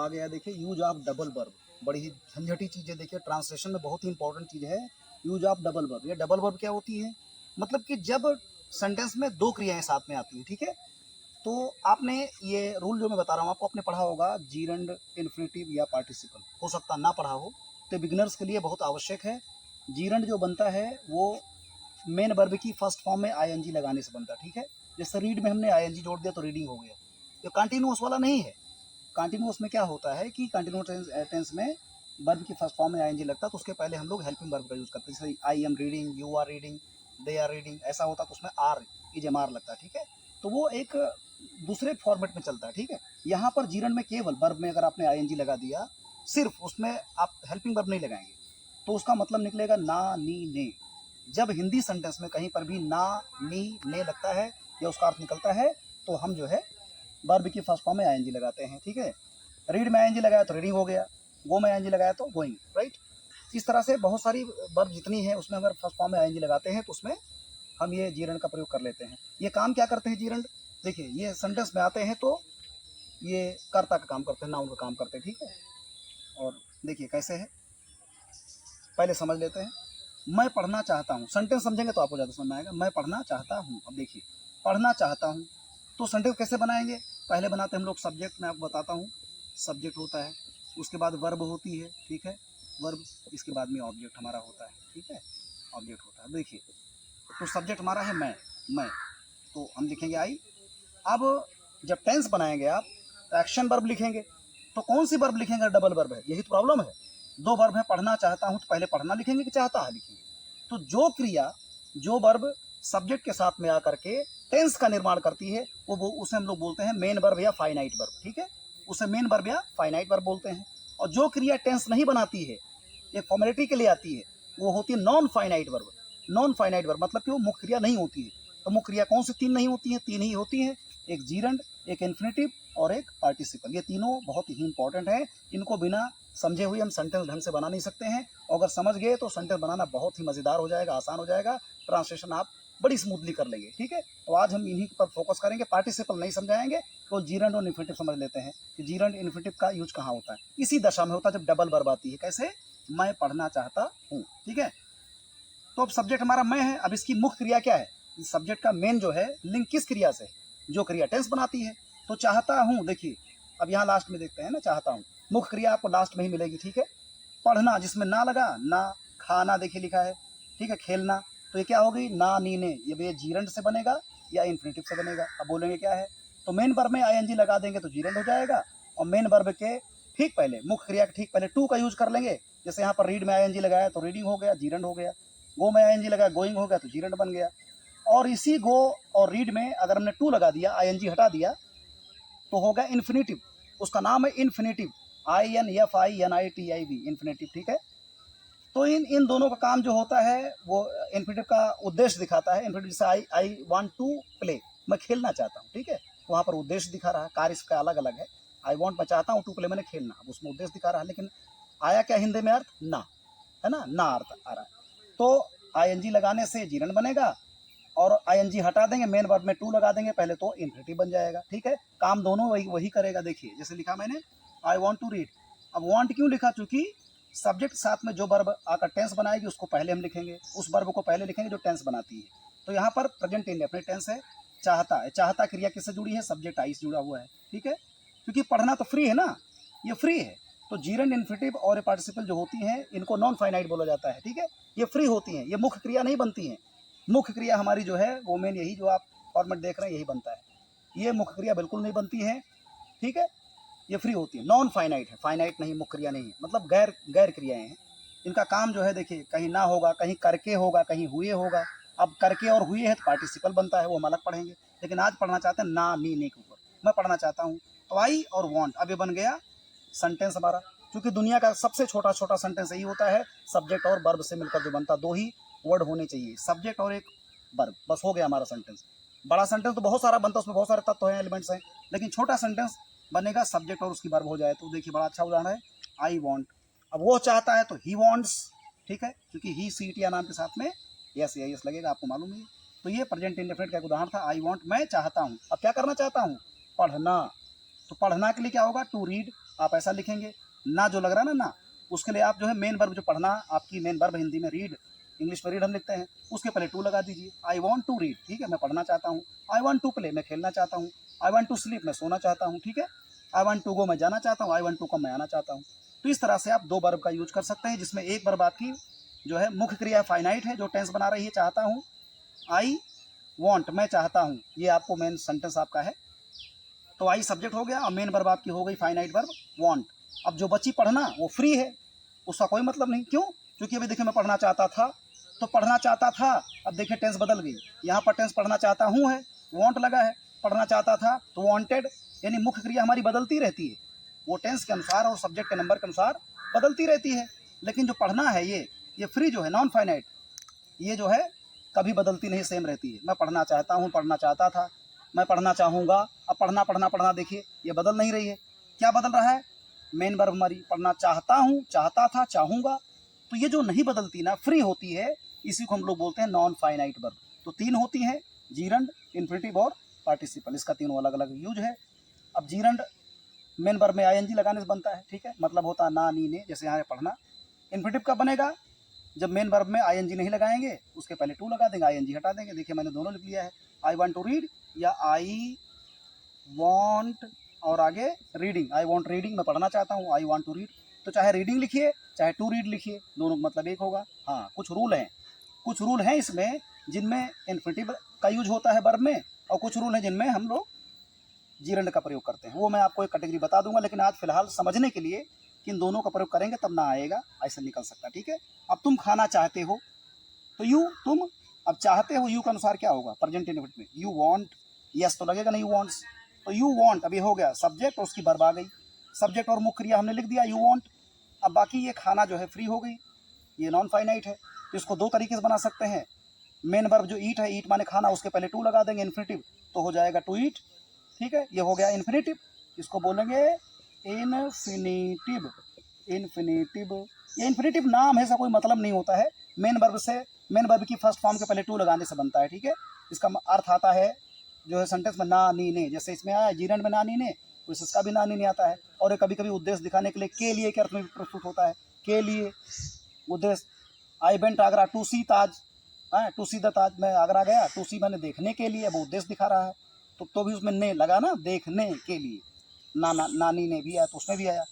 आ गया, देखिए use of double verb, बड़ी ही झंझटी चीज़ है। देखिए ट्रांसलेशन में बहुत ही इंपॉर्टेंट चीज़ है यूज ऑफ डबल वर्ब। ये डबल वर्ब क्या होती है, मतलब कि जब सेंटेंस में दो क्रियाएं साथ में आती हैं, ठीक है। तो आपने ये रूल जो मैं बता रहा हूँ आपको, आपने पढ़ा होगा जीरंड, इन्फिनेटिव या पार्टिसिपल, हो सकता ना पढ़ा हो, तो बिगिनर्स के लिए बहुत आवश्यक है। जीरंड जो बनता है वो मेन वर्ब की फर्स्ट फॉर्म में आईएनजी लगाने से बनता है, ठीक है। जैसे रीड में हमने आईएनजी जोड़ दिया तो रीडिंग हो गया। ये कंटिन्यूअस वाला नहीं है। कंटिन्यूअस में क्या होता है कि कंटिन्यूअस टेंस में वर्ब की फर्स्ट फॉर्म में आईएनजी लगता है, तो उसके पहले हम लोग हेल्पिंग वर्ब का यूज करते हैं। जैसे I am reading, you are reading, they are reading, ऐसा होता है तो उसमें आर इजमार लगता है, ठीक है। तो वो एक दूसरे फॉर्मेट में चलता है, ठीक है। यहाँ पर जीरंड में केवल वर्ब में अगर आपने आईएनजी लगा दिया, सिर्फ उसमें आप हेल्पिंग वर्ब नहीं लगाएंगे, तो उसका मतलब निकलेगा ना, नी, ने। जब हिंदी सेंटेंस में कहीं पर भी ना, नी, ने लगता है या उसका अर्थ निकलता है, तो हम जो है वर्ब की फर्स्ट फॉर्म में आईएनजी लगाते हैं, ठीक है। रीड में आईएनजी लगाया तो रीडिंग हो गया, गो में आईएनजी लगाया तो गोइंग, राइट। इस तरह से बहुत सारी वर्ब जितनी है उसमें अगर फर्स्ट फॉर्म में आईएनजी लगाते हैं तो उसमें हम ये जीरंड का प्रयोग कर लेते हैं। ये काम क्या करते हैं जीरंड, देखिए ये सेंटेंस में आते हैं तो ये कर्ता का काम करते हैं, नाउन का काम करते हैं, ठीक है। और देखिए कैसे है, पहले समझ लेते हैं। मैं पढ़ना चाहता हूँ, सेंटेंस समझेंगे तो आपको ज़्यादा समझ में आएगा। मैं पढ़ना चाहता हूँ, अब देखिए पढ़ना चाहता हूँ, तो सेंटेंस कैसे बनाएंगे, पहले बनाते हैं हम लोग सब्जेक्ट, मैं आपको बताता हूँ। सब्जेक्ट होता है, उसके बाद वर्ब होती है, ठीक है, वर्ब, इसके बाद में ऑब्जेक्ट हमारा होता है, ठीक है, ऑब्जेक्ट होता है। देखिए तो सब्जेक्ट हमारा है मैं, तो हम लिखेंगे आई। अब जब टेंस बनाएंगे आप तो एक्शन वर्ब लिखेंगे, तो कौन सी वर्ब लिखेंगे, डबल वर्ब है, यही तो प्रॉब्लम है। दो वर्ब है, पढ़ना चाहता हूँ तो पहले पढ़ना लिखेंगे कि चाहता है लिखेंगे। तो जो क्रिया, जो वर्ब सब्जेक्ट के साथ में आकर के टेंस का निर्माण करती है वो उसे हम लोग बोलते हैं मेन वर्ब या फाइनाइट वर्ब, ठीक है, उसे मेन वर्ब या फाइनाइट वर्ब बोलते हैं। और जो क्रिया टेंस नहीं बनाती है, एक फॉर्मेलिटी के लिए आती है, वो होती है non finite verb. Non finite verb मतलब कि वो मुख्य क्रिया नहीं होती है। तो मुख्य क्रिया कौन सी तीन नहीं होती है, तीन ही होती है, एक जीरंड, एक इन्फिनेटिव और एक पार्टिसिपल। ये तीनों बहुत ही इंपॉर्टेंट है, इनको बिना समझे हुए हम सेंटेंस ढंग से बना नहीं सकते हैं। और अगर समझ गए तो सेंटेंस बनाना बहुत ही मज़ेदार हो जाएगा, आसान हो जाएगा, ट्रांसलेशन आप बड़ी स्मूथली कर लेंगे, ठीक है। तो आज हम इन्हीं पर फोकस करेंगे, पार्टिसिपल नहीं समझाएंगे, तो जीरंड और इन्फिनेटिव समझ लेते हैं कि जीरंड इन्फिनेटिव का यूज कहाँ होता है। इसी दशा में होता है जब डबल वर्ब आती है, कैसे, मैं पढ़ना चाहता हूँ, ठीक है। तो अब सब्जेक्ट हमारा मैं है, अब इसकी मुख्य क्रिया क्या है, सब्जेक्ट का मेन जो है लिंक किस क्रिया से, जो क्रिया टेंस बनाती है। तो चाहता हूँ, देखिए अब यहाँ लास्ट में देखते हैं ना, चाहता हूँ मुख्य क्रिया आपको लास्ट में ही मिलेगी, ठीक है। पढ़ना जिसमें ना लगा, ना, खाना देखिए लिखा है, ठीक है, खेलना, तो ये क्या होगी, ना, नी, ने। ये जीरंड से बनेगा या इन्फिनेटिव से बनेगा, अब बोलेंगे क्या है। तो मेन वर्ब में आईएनजी लगा देंगे तो जीरंड हो जाएगा, और मेन वर्ब के ठीक पहले, मुख्य क्रिया के ठीक पहले टू का यूज कर लेंगे। जैसे यहाँ पर रीड में आईएनजी लगाया तो रीडिंग हो गया, जीरंड हो गया। गो में आईएनजी लगाया, गोइंग हो गया तो जीरंड बन गया। और इसी गो और रीड में अगर हमने टू लगा दिया, आईएनजी हटा दिया, तो हो गया इन्फिनेटिव, उसका नाम है इन्फिनेटिव, INFINITIV, इन्फिनेटिव, ठीक है। तो इन दोनों का काम जो होता है वो इन्फिनेटिव का उद्देश्य दिखाता है। इन्फिनेटिव जैसे आई वांट टू प्ले, मैं खेलना चाहता हूँ, ठीक है, वहाँ पर उद्देश्य दिखा रहा है, कार्य इसका अलग अलग है। आई वांट मैं चाहता हूँ, टू प्ले मैंने खेलना, अब उसमें उद्देश्य दिखा रहा है। लेकिन आया क्या हिंदी में अर्थ, ना, है ना अर्थ आ रहा है। तो आईएनजी लगाने से जीरंड बनेगा, और आईएनजी हटा देंगे, मेन वर्ब में टू लगा देंगे पहले, तो इन्फिनेटिव बन जाएगा, ठीक है। काम दोनों वही करेगा। देखिए जैसे लिखा मैंने, आई वांट टू रीड, अब वांट क्यों लिखा, चूंकि सब्जेक्ट साथ में जो वर्ब आकर टेंस बनाएगी उसको पहले हम लिखेंगे, उस वर्ब को पहले लिखेंगे जो टेंस बनाती है। तो यहाँ पर प्रेजेंट इंडेफिनिट टेंस है, चाहता है, चाहता क्रिया किससे जुड़ी है, सब्जेक्ट आई से जुड़ा हुआ है, ठीक है। क्योंकि पढ़ना तो फ्री है ना, ये फ्री है, तो जीरंड, इन्फिनेटिव और पार्टिसिपल जो होती हैं इनको नॉन फाइनाइट बोला जाता है, ठीक है। ये फ्री होती हैं, ये मुख्य क्रिया नहीं बनती हैं। मुख्य क्रिया हमारी जो है वो मेन यही जो आप फॉर्मेट देख रहे हैं यही बनता है, ये मुख्य क्रिया बिल्कुल नहीं बनती है, ठीक है। ये फ्री होती है, नॉन फाइनाइट है, फाइनाइट नहीं, मुख्य क्रिया नहीं है, मतलब गैर क्रियाएं हैं। इनका काम जो है देखिए, कहीं ना होगा, कहीं करके होगा, कहीं हुए होगा। अब करके और हुए है तो पार्टिसिपल बनता है, वो हम अलग पढ़ेंगे। लेकिन आज पढ़ना चाहते हैं ना, नी, ने के ऊपर, मैं पढ़ना चाहता हूँ, तो आई और वांट, अब ये बन गया सेंटेंस हमारा। क्योंकि दुनिया का सबसे छोटा सेंटेंस यही होता है, सब्जेक्ट और वर्ब से मिलकर जो बनता, दो ही वर्ड होने चाहिए, सब्जेक्ट और एक वर्ब, बस हो गया हमारा सेंटेंस। बड़ा सेंटेंस तो बहुत सारा बनता है, उसमें बहुत सारे तत्व हैं, एलिमेंट्स हैं, लेकिन छोटा सेंटेंस बनेगा सब्जेक्ट और उसकी वर्ब हो जाए। तो देखिए बड़ा अच्छा उदाहरण है, आई वांट, अब वो चाहता है तो ही वांट्स, ठीक है, क्योंकि ही सी टी नाम के साथ में यस या यस लगेगा, आपको मालूम है। तो ये प्रेजेंट इंडेफिनिट का एक उदाहरण था, आई वांट, मैं चाहता हूँ। अब क्या करना चाहता हूँ, पढ़ना, तो पढ़ना के लिए क्या होगा, टू रीड, आप ऐसा लिखेंगे। ना जो लग रहा है ना, उसके लिए आप जो है मेन वर्ब जो पढ़ना, आपकी मेन वर्ब हिंदी में रीड, इंग्लिश में रीड हम लिखते हैं, उसके पहले टू लगा दीजिए। आई वॉन्ट टू रीड, ठीक है, मैं पढ़ना चाहता हूँ। आई वॉन्ट टू प्ले, मैं खेलना चाहता हूँ। आई वॉन्ट टू स्लीप, मैं सोना चाहता हूँ, ठीक है। आई वॉन्ट टू गो, मैं जाना चाहता हूँ। आई वॉन्ट टू कम, मैं आना चाहता हूँ। तो इस तरह से आप दो वर्ब का यूज कर सकते हैं, जिसमें एक वर्ब आपकी जो है मुख्य क्रिया फाइनाइट है, जो टेंस बना रही है चाहता हूँ। आई वॉन्ट, मैं चाहता हूँ, ये आपको मेन सेंटेंस आपका है। तो आई सब्जेक्ट हो गया और मेन वर्ब आपकी हो गई फाइनाइट वर्ब वॉन्ट। अब जो बची पढ़ना, वो फ्री है, उसका कोई मतलब नहीं। क्यों? क्योंकि अभी देखिए मैं पढ़ना चाहता था, तो पढ़ना चाहता था, अब देखिए टेंस बदल गई। यहाँ पर टेंस पढ़ना चाहता हूँ है, वॉन्ट लगा है। पढ़ना चाहता था तो वॉन्टेड, यानी मुख्य क्रिया हमारी बदलती रहती है, वो टेंस के अनुसार और सब्जेक्ट के नंबर के अनुसार बदलती रहती है। लेकिन जो पढ़ना है ये फ्री जो है, नॉन फाइनाइट, ये जो है कभी बदलती नहीं, सेम रहती है। मैं पढ़ना चाहता हूँ, पढ़ना चाहता था, मैं पढ़ना चाहूँगा। अब पढ़ना पढ़ना पढ़ना देखिए ये बदल नहीं रही है। क्या बदल रहा है? मेन वर्ब हमारी पढ़ना चाहता हूँ, चाहता था, चाहूँगा। तो ये जो नहीं बदलती ना, फ्री होती है, इसी को हम लोग बोलते हैं नॉन फाइनाइट वर्ब। तो तीन होती हैं, जीरंड, इन्फिनिटिव और पार्टिसिपल। इसका तीनों अलग अलग यूज है। अब जीरंड मेन वर्ब में आईएनजी लगाने से बनता है, ठीक है, मतलब होता है ना, नी, ने, जैसे यहाँ पढ़ना। इन्फिनिटिव कब बनेगा? जब मेन वर्ब में आईएनजी नहीं लगाएंगे, उसके पहले टू लगा देंगे, आईएनजी हटा देंगे। देखिए मैंने दोनों लिख लिया है, आई वांट टू रीड या आई वांट और आगे रीडिंग। आई वांट रीडिंग, मैं पढ़ना चाहता हूँ। आई वांट टू रीड, तो चाहे रीडिंग लिखिए चाहे टू रीड लिखिए, दोनों का मतलब एक होगा। हाँ, कुछ रूल हैं इसमें, जिनमें इन्फिनिटिव का यूज होता है वर्ब में, और कुछ रूल हैं जिनमें हम लोग जीरंड का प्रयोग करते हैं। वो मैं आपको एक कैटेगरी बता दूंगा, लेकिन आज फिलहाल समझने के लिए कि इन दोनों का प्रयोग करेंगे तब ना आएगा, ऐसा निकल सकता है, ठीक है। अब तुम खाना चाहते हो, तो यू, तुम, अब चाहते हो, यू के अनुसार क्या होगा? प्रेजेंट इंडेफिनिट में यू वांट, यस तो लगेगा ना, यू वांट्स। तो यू वांट अभी हो गया सब्जेक्ट और उसकी वर्ब आ गई, सब्जेक्ट और मुख्य क्रिया हमने लिख दिया, यू वांट। अब बाकी ये खाना जो है फ्री हो गई, ये नॉन फाइनाइट है। तो इसको दो तरीके से बना सकते हैं। मेन वर्ब जो ईट है, ईट माने खाना, उसके पहले टू लगा देंगे, इन्फिनिटिव, तो हो जाएगा टू ईट, ठीक है। ये हो गया इन्फिनिटिव, इसको बोलेंगे इन्फिनिटिव। ये इन्फिनिटिव नाम है, ऐसा कोई मतलब नहीं होता है। मेन वर्ब से, मेन वर्ब की फर्स्ट फॉर्म के पहले टू लगाने से बनता है, ठीक है। इसका अर्थ आता है जो है सेंटेंस में ना, नी, ने, जैसे इसमें आया जीरंड में ना, नी, ने, तो इसका भी ना, नी, ने आता है। और ये कभी कभी उद्देश्य दिखाने के लिए के लिए के अर्थ में प्रस्तुत होता है, के लिए, उद्देश्य। I went Agra to see Taj, to see the Taj, मैं आगरा गया, टू सी मैंने देखने के लिए, वो उद्देश्य दिखा रहा है, तो भी उसमें ने लगा ना, देखने के लिए। नानी ने भी आया तो उसमें भी आया।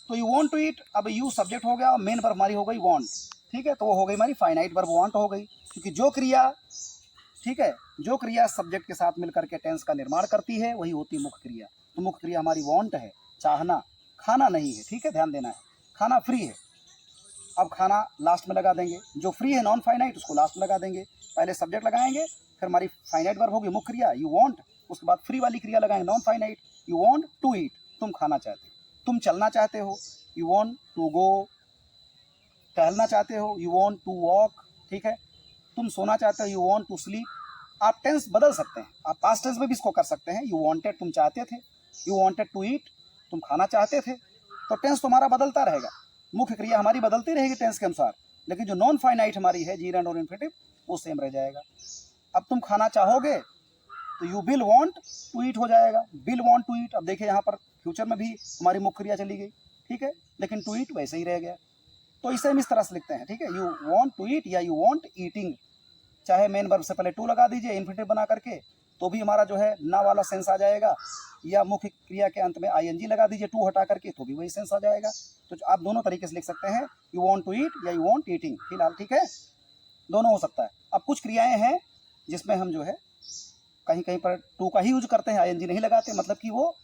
तो यू वांट टू ईट, अब यू सब्जेक्ट हो गया, मेन वर्ब हमारी हो गई वांट, ठीक है। तो वो हो गई हमारी फाइनाइट वर्ब वांट हो गई, क्योंकि जो क्रिया, ठीक है, जो क्रिया सब्जेक्ट के साथ मिलकर के टेंस का निर्माण करती है वही होती है मुख्य क्रिया। तो मुख्य क्रिया हमारी वांट है, चाहना, खाना नहीं है, ठीक है, ध्यान देना है। खाना फ्री है, अब खाना लास्ट में लगा देंगे। जो फ्री है नॉन फाइनाइट, उसको लास्ट में लगा देंगे। पहले सब्जेक्ट लगाएंगे, फिर हमारी फाइनाइट वर्ब होगी मुख्य क्रिया यू वांट, उसके बाद फ्री वाली क्रिया लगाएंगे non finite, you want to eat, तुम खाना चाहते हो। तुम चलना चाहते हो, यू वांट टू गो। टहलना चाहते हो, यू वांट टू वॉक, ठीक है। तुम सोना चाहते हो, यू वांट टू स्लीप। आप टेंस बदल सकते हैं, आप पास्ट टेंस में भी इसको कर सकते हैं। यू वांटेड, तुम चाहते थे, यू वांटेड टू ईट, तुम खाना चाहते थे। तो टेंस तुम्हारा बदलता रहेगा, मुख्य क्रिया हमारी बदलती रहेगी टेंस के अनुसार, लेकिन जो नॉन फाइनाइट हमारी है जीरंड और इन्फिनिटिव, वो सेम रह जाएगा। अब तुम खाना चाहोगे तो you will want to eat हो जाएगा, विल वांट टू ईट। अब देखिए यहाँ पर फ्यूचर में भी हमारी मुख्य क्रिया चली गई, ठीक है, लेकिन टू ईट वैसे ही रह गया। तो इसे हम इस तरह से लिखते हैं, ठीक है, यू वांट टू ईट या यू वांट ईटिंग। चाहे मेन वर्ब से पहले टू लगा दीजिए इन्फिनिटिव बना करके, तो भी हमारा जो है ना वाला सेंस आ जाएगा, या मुख्य क्रिया के अंत में आईएनजी लगा दीजिए टू हटा करके, तो भी वही सेंस आ जाएगा। तो आप दोनों तरीके से लिख सकते हैं, यू वांट टू ईट या यू वांट ईटिंग, फिलहाल, ठीक है, दोनों हो सकता है। अब कुछ क्रियाएं हैं जिसमें हम जो है कहीं कहीं पर टू का ही यूज करते हैं, आईएनजी नहीं लगाते, मतलब कि वो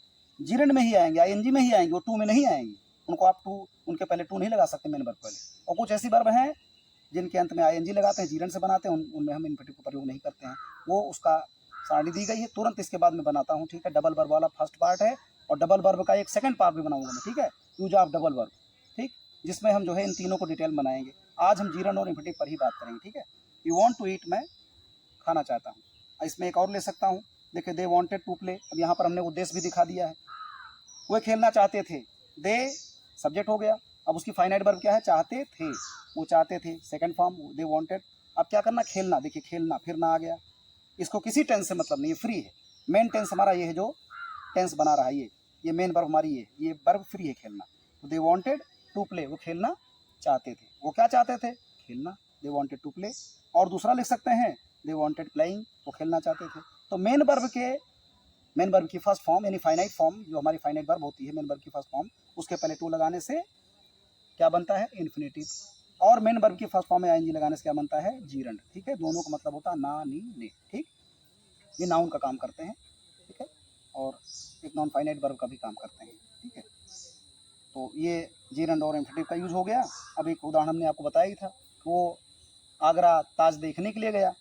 जीरंड में ही आएंगे, आईएनजी में ही आएंगे, वो टू में नहीं आएंगे। उनको आप टू, उनके पहले टू नहीं लगा सकते मेन वर्ब पहले। और कुछ ऐसी वर्ब हैं जिनके अंत में आईएनजी लगाते हैं, जीरंड से बनाते हैं, उनमें हम इन्फिनिटिव का प्रयोग नहीं करते हैं। वो उसका सारणी दी गई है, तुरंत इसके बाद में बनाता हूँ, ठीक है। डबल वर्ब वाला फर्स्ट पार्ट है, और डबल वर्ब का एक सेकंड पार्ट भी बनाऊंगा मैं, ठीक है, यूज ऑफ डबल वर्ब, ठीक, जिसमें हम जो है इन तीनों को डिटेल बनाएंगे। आज हम जीरंड और इन्फिनिटिव पर ही बात करेंगे, ठीक है। यू वांट टू ईट, मैं खाना चाहता हूँ। इसमें एक और ले सकता हूँ, देखिए, दे वांटेड टू प्ले। अब यहाँ पर हमने उद्देश्य भी दिखा दिया है, वे खेलना चाहते थे, दे सब्जेक्ट हो गया। अब उसकी फाइनाइट वर्ब क्या है? चाहते थे, वो चाहते थे, सेकंड फॉर्म दे वांटेड। अब क्या करना? खेलना, देखिए खेलना, फिर ना आ गया। इसको किसी टेंस से मतलब नहीं है, फ्री है। मेन टेंस हमारा ये है जो टेंस बना रहा है, ये ये मेन वर्ब हमारी ये वर्ब फ्री है खेलना। तो दे वांटेड टू प्ले, वो खेलना चाहते थे। वो क्या चाहते थे? खेलना। They wanted to play. और दूसरा लिख सकते हैं दे वांटेड प्लेइंग, वो खेलना चाहते थे। तो मेन वर्ब की फर्स्ट फॉर्म यानी फाइनाइट फॉर्म, जो हमारी फाइनाइट वर्ब होती है, मेन वर्ब की फर्स्ट फॉर्म, उसके पहले टू लगाने से क्या बनता है? इन्फिनेटिव। और मेन वर्ब की फर्स्ट फॉर्म में आईएनजी लगाने से क्या बनता है? जीरंड। ठीक है, दोनों का मतलब होता है ना, नी, ने। ठीक, ये नाउन का काम करते हैं। ठीक है, और एक नॉन फाइनाइट वर्ब का भी काम करते हैं। ठीक है, तो ये जीरंड और इन्फिनेटिव का यूज हो गया। अब एक उदाहरण हमने आपको बताया ही था, वो आगरा ताज देखने के लिए गया,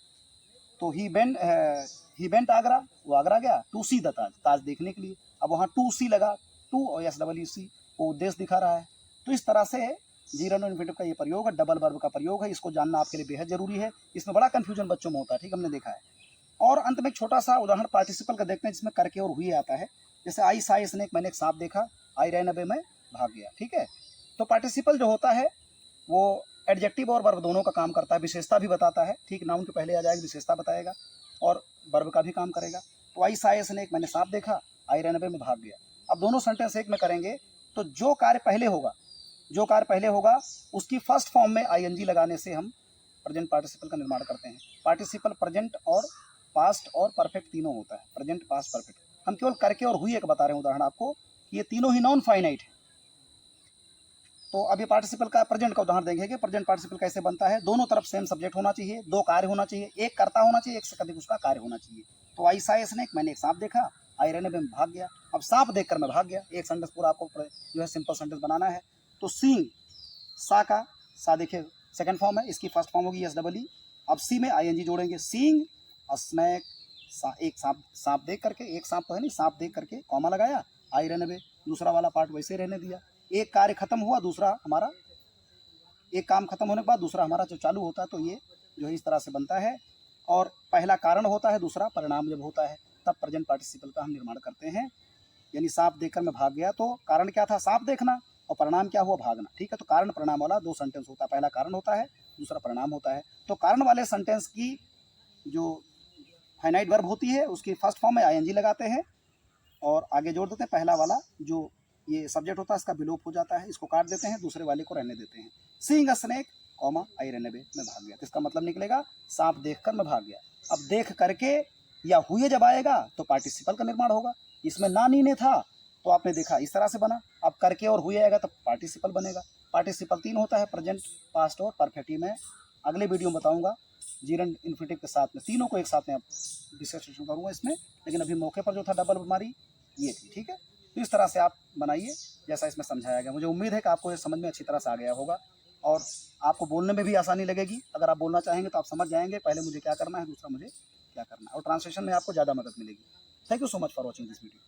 तो ही वेंट आगरा, वो आगरा गया टू सी द ताज, ताज देखने के लिए। अब वहाँ टू सी लगा, टू और SWC, वो उद्देश्य दिखा रहा है। तो इस तरह से जीरंड और इन्फिनेटिव का ये प्रयोग है, डबल वर्ब का प्रयोग है। इसको जानना आपके लिए बेहद जरूरी है, इसमें बड़ा कंफ्यूजन बच्चों में होता है। ठीक, हमने देखा है। और अंत में एक छोटा सा उदाहरण पार्टिसिपल का देखते हैं, जिसमें करके और हुए आता है। जैसे आई सा स्नेक, मैंने एक सांप देखा, आई रैन अवे, मैं भाग गया। ठीक है, तो पार्टिसिपल जो होता है वो एडजेक्टिव और वर्ब दोनों का काम करता है, विशेषता भी बताता है। ठीक, नाउन के पहले आ जाएगा, विशेषता बताएगा, और वर्ब का भी काम करेगा। तो आई सा स्नेक, मैंने सांप देखा, आई रैन अवे, में भाग गया। अब दोनों सेंटेंस एक में करेंगे, तो जो कार्य पहले होगा उसकी फर्स्ट फॉर्म में आईएनजी लगाने से हम प्रेजेंट पार्टिसिपल का निर्माण करते हैं। पार्टिसिपल प्रेजेंट और पास्ट और परफेक्ट तीनों होता है, प्रेजेंट, पास्ट, परफेक्ट। हम केवल करके और हुई एक बता रहे हैं उदाहरण आपको, ये तीनों ही नॉन फाइनाइट है। तो अब ये पार्टिसिपल का प्रेजेंट का उदाहरण देंगे कि प्रेजेंट पार्टिसिपल कैसे बनता है। दोनों तरफ सेम सब्जेक्ट होना चाहिए, दो कार्य होना चाहिए, एक कर्ता होना चाहिए, एक से अधिक उसका कार्य होना चाहिए। तो आई सा स्नेक, मैंने एक सांप देखा, आई रन अवे, में भाग गया। अब सांप देखकर मैं भाग गया, एक सेंटेंस पूरा आपको जो है सिंपल सेंटेंस बनाना है। तो सीइंग, सा देखिए सेकंड फॉर्म है, इसकी फर्स्ट फॉर्म होगी SEE। अब सी में आईएनजी जोड़ेंगे, सीइंग अ स्नेक, एक सांप देख करके, एक सांप तो है नहीं, सांप देख करके कॉमा लगाया, आई रन अवे, दूसरा वाला पार्ट वैसे रहने दिया। एक कार्य खत्म हुआ, दूसरा हमारा, एक काम खत्म होने के बाद दूसरा हमारा जो चालू होता है, तो ये जो है इस तरह से बनता है। और पहला कारण होता है, दूसरा परिणाम जब होता है, तब प्रेजेंट पार्टिसिपल का हम निर्माण करते हैं। यानी सांप देखकर मैं भाग गया, तो कारण क्या था? सांप देखना, और परिणाम क्या हुआ? भागना। ठीक है, तो कारण परिणाम वाला दो सेंटेंस होता है, पहला कारण होता है, दूसरा परिणाम होता है। तो कारण वाले सेंटेंस की जो फाइनाइट वर्ब होती है, उसकी फर्स्ट फॉर्म में आईएनजी लगाते हैं और आगे जोड़ देते हैं। पहला वाला जो ये सब्जेक्ट होता है, इसका विलोप हो जाता है, इसको काट देते हैं, दूसरे वाले को रहने देते हैं। Seeing a snake, comma, I run away, मैं भाग गया। तो इसका मतलब निकलेगा सांप देखकर मैं भाग गया। अब देख करके या हुए जब आएगा तो पार्टिसिपल का निर्माण होगा। इसमें ना, नी, ने था, तो आपने देखा इस तरह से बना। अब करके और हुए आएगा तो पार्टिसिपल बनेगा। पार्टिसिपल तीन होता है, प्रेजेंट, पास्ट और परफेक्ट। मैं अगले वीडियो में बताऊंगा जीरंड इन्फिनेटिव के साथ में, तीनों को एक साथ में डिस्कशन करूंगा इसमें। लेकिन अभी मौके पर जो था डबल हमारी ये थी। ठीक है, तो इस तरह से आप बनाइए जैसा इसमें समझाया गया। मुझे उम्मीद है कि आपको ये समझ में अच्छी तरह से आ गया होगा और आपको बोलने में भी आसानी लगेगी। अगर आप बोलना चाहेंगे तो आप समझ जाएंगे पहले मुझे क्या करना है, दूसरा मुझे क्या करना है, और ट्रांसलेशन में आपको ज़्यादा मदद मिलेगी। Thank you so much for watching this video.